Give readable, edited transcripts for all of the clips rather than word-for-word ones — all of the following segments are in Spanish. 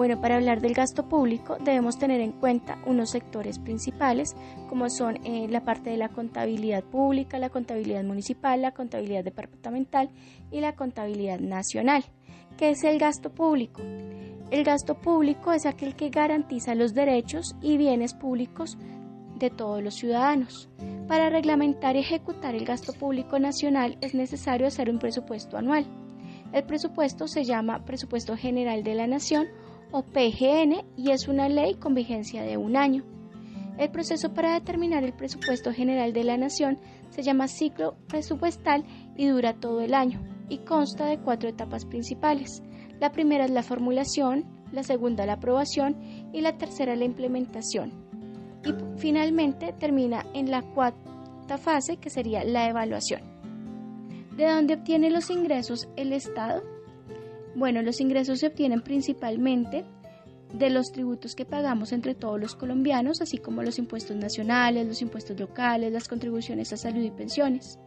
Bueno, para hablar del gasto público debemos tener en cuenta unos sectores principales como son la parte de la contabilidad pública, la contabilidad municipal, la contabilidad departamental y la contabilidad nacional. ¿Qué es el gasto público? El gasto público es aquel que garantiza los derechos y bienes públicos de todos los ciudadanos. Para reglamentar y ejecutar el gasto público nacional es necesario hacer un presupuesto anual. El presupuesto se llama Presupuesto General de la Nación o PGN y es una ley con vigencia de 1 año. El proceso para determinar el presupuesto general de la Nación se llama ciclo presupuestal y dura todo el año y consta de 4 etapas principales. La primera es la formulación, la segunda la aprobación y la tercera la implementación. Y finalmente termina en la 4ª fase que sería la evaluación. ¿De dónde obtiene los ingresos el Estado? Bueno, los ingresos se obtienen principalmente de los tributos que pagamos entre todos los colombianos, así como los impuestos nacionales, los impuestos locales, las contribuciones a salud y pensiones.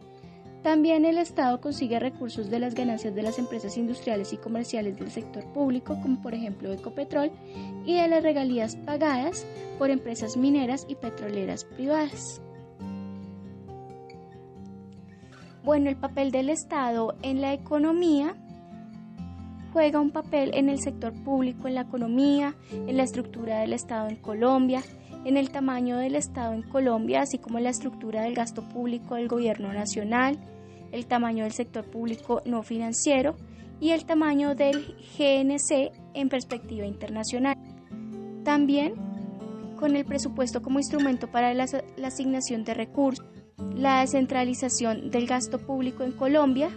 También el Estado consigue recursos de las ganancias de las empresas industriales y comerciales del sector público, como por ejemplo Ecopetrol, y de las regalías pagadas por empresas mineras y petroleras privadas. Bueno, el papel del Estado en la economía juega un papel en el sector público, en la economía, en la estructura del Estado en Colombia, en el tamaño del Estado en Colombia, así como en la estructura del gasto público del gobierno nacional, el tamaño del sector público no financiero y el tamaño del GNC en perspectiva internacional. También con el presupuesto como instrumento para la asignación de recursos, la descentralización del gasto público en Colombia,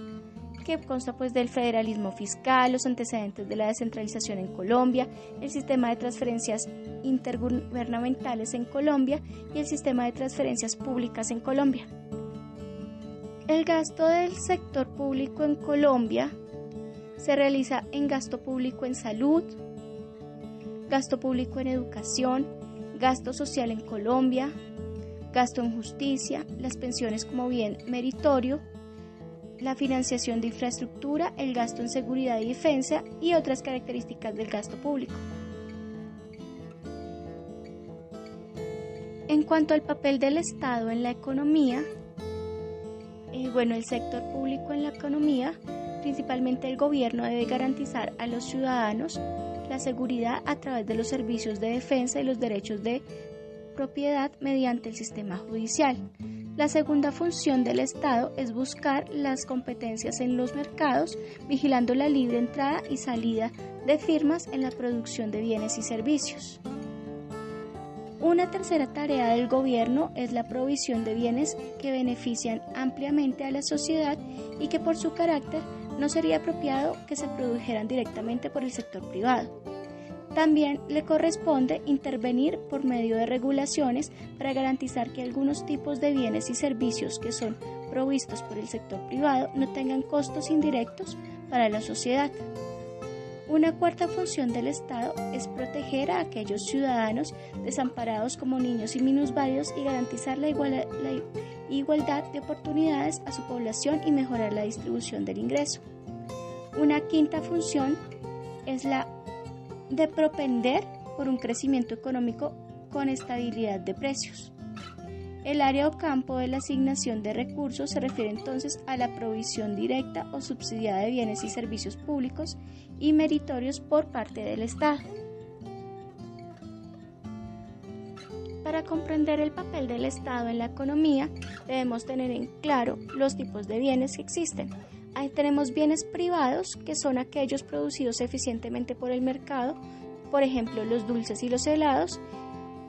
que consta del federalismo fiscal, los antecedentes de la descentralización en Colombia, el sistema de transferencias intergubernamentales en Colombia y el sistema de transferencias públicas en Colombia. El gasto del sector público en Colombia se realiza en gasto público en salud, gasto público en educación, gasto social en Colombia, gasto en justicia, las pensiones como bien meritorio, la financiación de infraestructura, el gasto en seguridad y defensa y otras características del gasto público. En cuanto al papel del Estado en la economía, el sector público en la economía, principalmente el gobierno debe garantizar a los ciudadanos la seguridad a través de los servicios de defensa y los derechos de propiedad mediante el sistema judicial. La segunda función del Estado es buscar las competencias en los mercados, vigilando la libre entrada y salida de firmas en la producción de bienes y servicios. Una tercera tarea del gobierno es la provisión de bienes que benefician ampliamente a la sociedad y que por su carácter no sería apropiado que se produjeran directamente por el sector privado. También le corresponde intervenir por medio de regulaciones para garantizar que algunos tipos de bienes y servicios que son provistos por el sector privado no tengan costos indirectos para la sociedad. Una cuarta función del Estado es proteger a aquellos ciudadanos desamparados como niños y minusválidos y garantizar la igualdad de oportunidades a su población y mejorar la distribución del ingreso. Una quinta función es la de propender por un crecimiento económico con estabilidad de precios. El área o campo de la asignación de recursos se refiere entonces a la provisión directa o subsidiada de bienes y servicios públicos y meritorios por parte del Estado. Para comprender el papel del Estado en la economía, debemos tener en claro los tipos de bienes que existen. Ahí tenemos bienes privados, que son aquellos producidos eficientemente por el mercado, por ejemplo los dulces y los helados,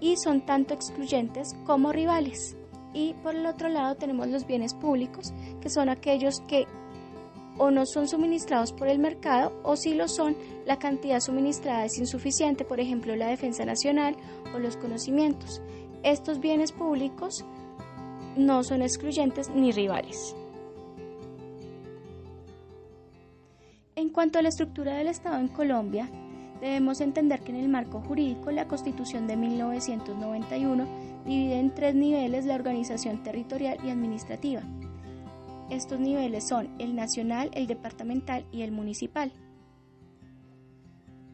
y son tanto excluyentes como rivales. Y por el otro lado tenemos los bienes públicos, que son aquellos que o no son suministrados por el mercado, o si lo son, la cantidad suministrada es insuficiente, por ejemplo la defensa nacional o los conocimientos. Estos bienes públicos no son excluyentes ni rivales. En cuanto a la estructura del Estado en Colombia, debemos entender que en el marco jurídico la Constitución de 1991 divide en 3 niveles la organización territorial y administrativa. Estos niveles son el nacional, el departamental y el municipal.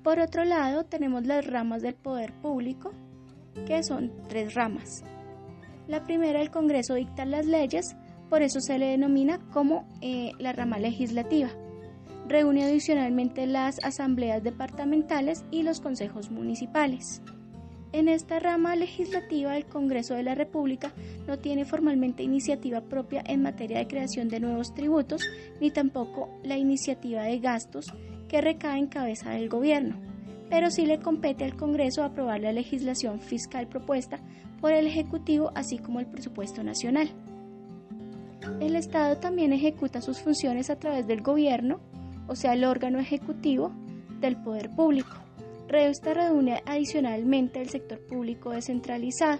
Por otro lado, tenemos las ramas del poder público, que son 3 ramas. La primera, el Congreso dicta las leyes, por eso se le denomina como la rama legislativa. Reúne adicionalmente las asambleas departamentales y los consejos municipales. En esta rama legislativa, el Congreso de la República no tiene formalmente iniciativa propia en materia de creación de nuevos tributos, ni tampoco la iniciativa de gastos que recae en cabeza del gobierno, pero sí le compete al Congreso aprobar la legislación fiscal propuesta por el Ejecutivo, así como el presupuesto nacional. El Estado también ejecuta sus funciones a través del gobierno, o sea, el órgano ejecutivo del poder público. Esta reúne adicionalmente el sector público descentralizado.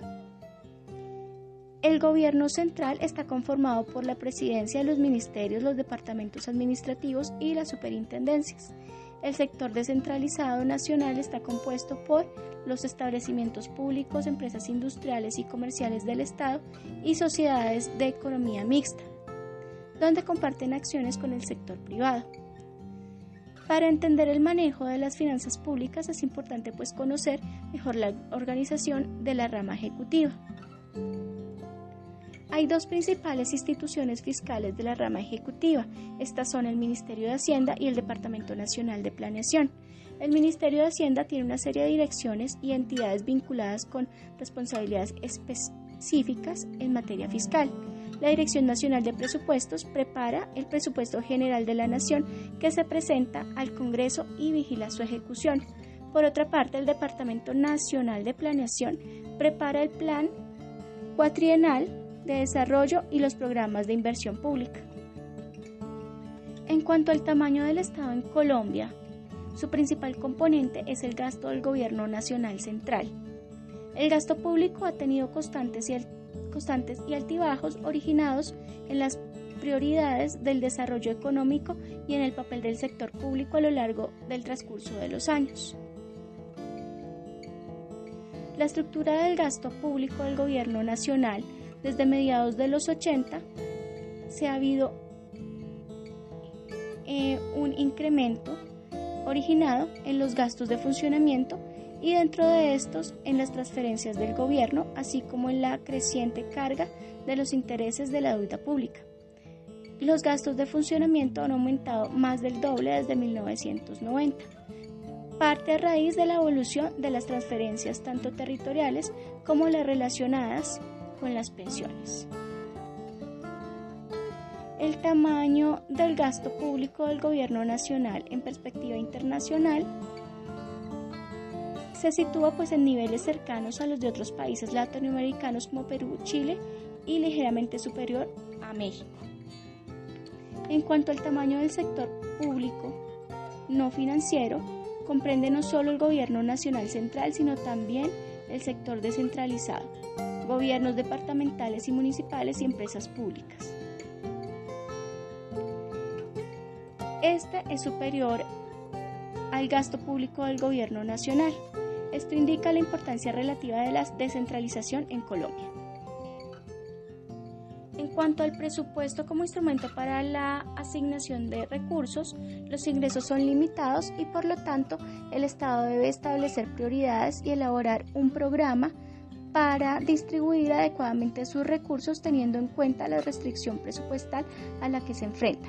El gobierno central está conformado por la presidencia, los ministerios, los departamentos administrativos y las superintendencias. El sector descentralizado nacional está compuesto por los establecimientos públicos, empresas industriales y comerciales del Estado y sociedades de economía mixta, donde comparten acciones con el sector privado. Para entender el manejo de las finanzas públicas es importante conocer mejor la organización de la rama ejecutiva. Hay 2 principales instituciones fiscales de la rama ejecutiva. Estas son el Ministerio de Hacienda y el Departamento Nacional de Planeación. El Ministerio de Hacienda tiene una serie de direcciones y entidades vinculadas con responsabilidades específicas en materia fiscal. La Dirección Nacional de Presupuestos prepara el presupuesto general de la Nación que se presenta al Congreso y vigila su ejecución. Por otra parte, el Departamento Nacional de Planeación prepara el plan cuatrienal de desarrollo y los programas de inversión pública. En cuanto al tamaño del Estado en Colombia, su principal componente es el gasto del Gobierno Nacional Central. El gasto público ha tenido constantes y altibajos originados en las prioridades del desarrollo económico y en el papel del sector público a lo largo del transcurso de los años. La estructura del gasto público del Gobierno Nacional desde mediados de los 80 se ha habido un incremento originado en los gastos de funcionamiento y dentro de estos en las transferencias del gobierno, así como en la creciente carga de los intereses de la deuda pública. Los gastos de funcionamiento han aumentado más del doble desde 1990, parte a raíz de la evolución de las transferencias tanto territoriales como las relacionadas con las pensiones. El tamaño del gasto público del gobierno nacional en perspectiva internacional se sitúa en niveles cercanos a los de otros países latinoamericanos como Perú, Chile y ligeramente superior a México. En cuanto al tamaño del sector público no financiero, comprende no solo el gobierno nacional central, sino también el sector descentralizado, gobiernos departamentales y municipales y empresas públicas. Este es superior al gasto público del gobierno nacional. Esto indica la importancia relativa de la descentralización en Colombia. En cuanto al presupuesto como instrumento para la asignación de recursos, los ingresos son limitados y por lo tanto el Estado debe establecer prioridades y elaborar un programa para distribuir adecuadamente sus recursos teniendo en cuenta la restricción presupuestal a la que se enfrenta.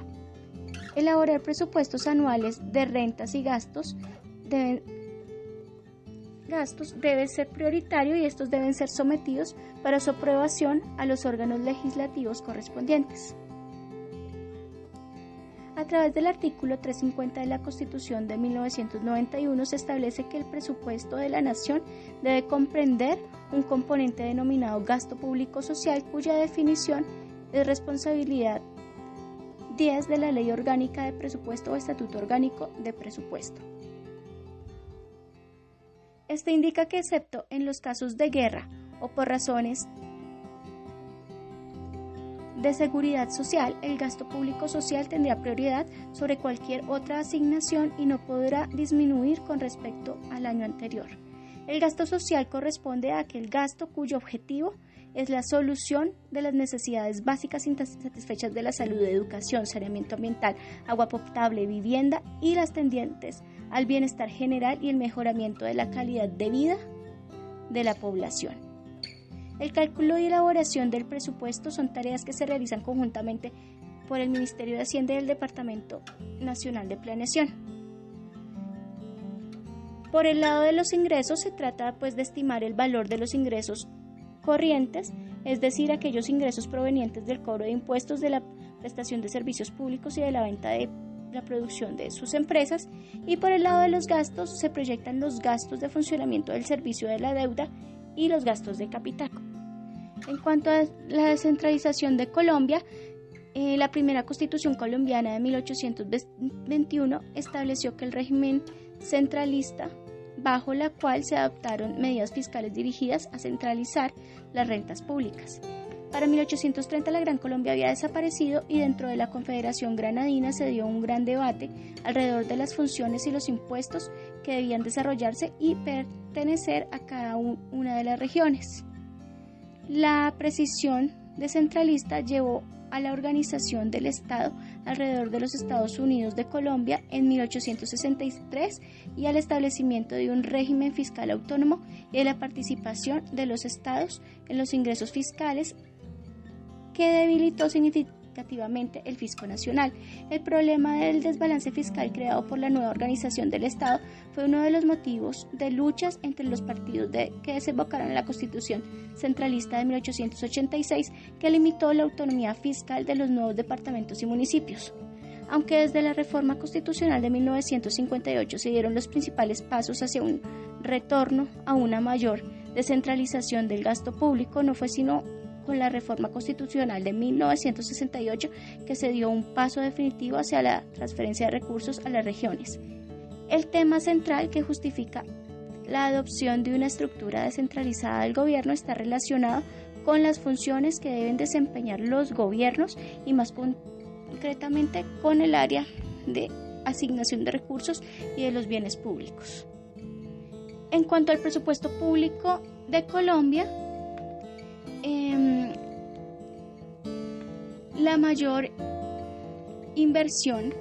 Elaborar presupuestos anuales de rentas y gastos debe ser prioritario y estos deben ser sometidos para su aprobación a los órganos legislativos correspondientes. A través del artículo 350 de la Constitución de 1991 se establece que el presupuesto de la Nación debe comprender un componente denominado gasto público social, cuya definición es responsabilidad 10 de la Ley Orgánica de Presupuesto o Estatuto Orgánico de Presupuesto. Este indica que excepto en los casos de guerra o por razones de seguridad social, el gasto público social tendrá prioridad sobre cualquier otra asignación y no podrá disminuir con respecto al año anterior. El gasto social corresponde a aquel gasto cuyo objetivo es la solución de las necesidades básicas insatisfechas de la salud, educación, saneamiento ambiental, agua potable, vivienda y las tendientes al bienestar general y el mejoramiento de la calidad de vida de la población. El cálculo y elaboración del presupuesto son tareas que se realizan conjuntamente por el Ministerio de Hacienda y el Departamento Nacional de Planeación. Por el lado de los ingresos, se trata de estimar el valor de los ingresos corrientes, es decir, aquellos ingresos provenientes del cobro de impuestos, de la prestación de servicios públicos y de la venta de la producción de sus empresas, y por el lado de los gastos se proyectan los gastos de funcionamiento del servicio de la deuda y los gastos de capital. En cuanto a la descentralización de Colombia, la primera Constitución colombiana de 1821 estableció que el régimen centralista, bajo la cual se adoptaron medidas fiscales dirigidas a centralizar las rentas públicas. Para 1830 la Gran Colombia había desaparecido y dentro de la Confederación Granadina se dio un gran debate alrededor de las funciones y los impuestos que debían desarrollarse y pertenecer a cada una de las regiones. La precisión descentralista llevó a la organización del Estado alrededor de los Estados Unidos de Colombia en 1863 y al establecimiento de un régimen fiscal autónomo y de la participación de los estados en los ingresos fiscales que debilitó significativamente el fisco nacional. El problema del desbalance fiscal creado por la nueva organización del Estado fue uno de los motivos de luchas entre los partidos que desembocaron en la Constitución centralista de 1886, que limitó la autonomía fiscal de los nuevos departamentos y municipios. Aunque desde la reforma constitucional de 1958 se dieron los principales pasos hacia un retorno a una mayor descentralización del gasto público, no fue sino con la reforma constitucional de 1968 que se dio un paso definitivo hacia la transferencia de recursos a las regiones. El tema central que justifica la adopción de una estructura descentralizada del gobierno está relacionado con las funciones que deben desempeñar los gobiernos y más concretamente con el área de asignación de recursos y de los bienes públicos. En cuanto al presupuesto público de Colombia, la mayor inversión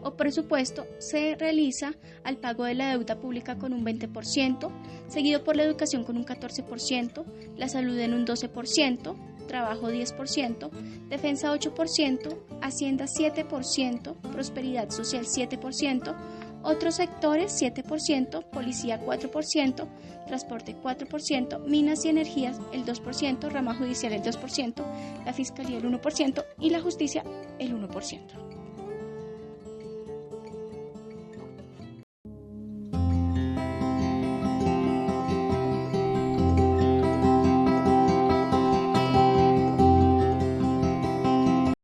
o presupuesto se realiza al pago de la deuda pública con un 20%, seguido por la educación con un 14%, la salud en un 12%, trabajo 10%, defensa 8%, hacienda 7%, prosperidad social 7%, otros sectores 7%, policía 4%, transporte 4%, minas y energías el 2%, rama judicial el 2%, la fiscalía el 1% y la justicia el 1%.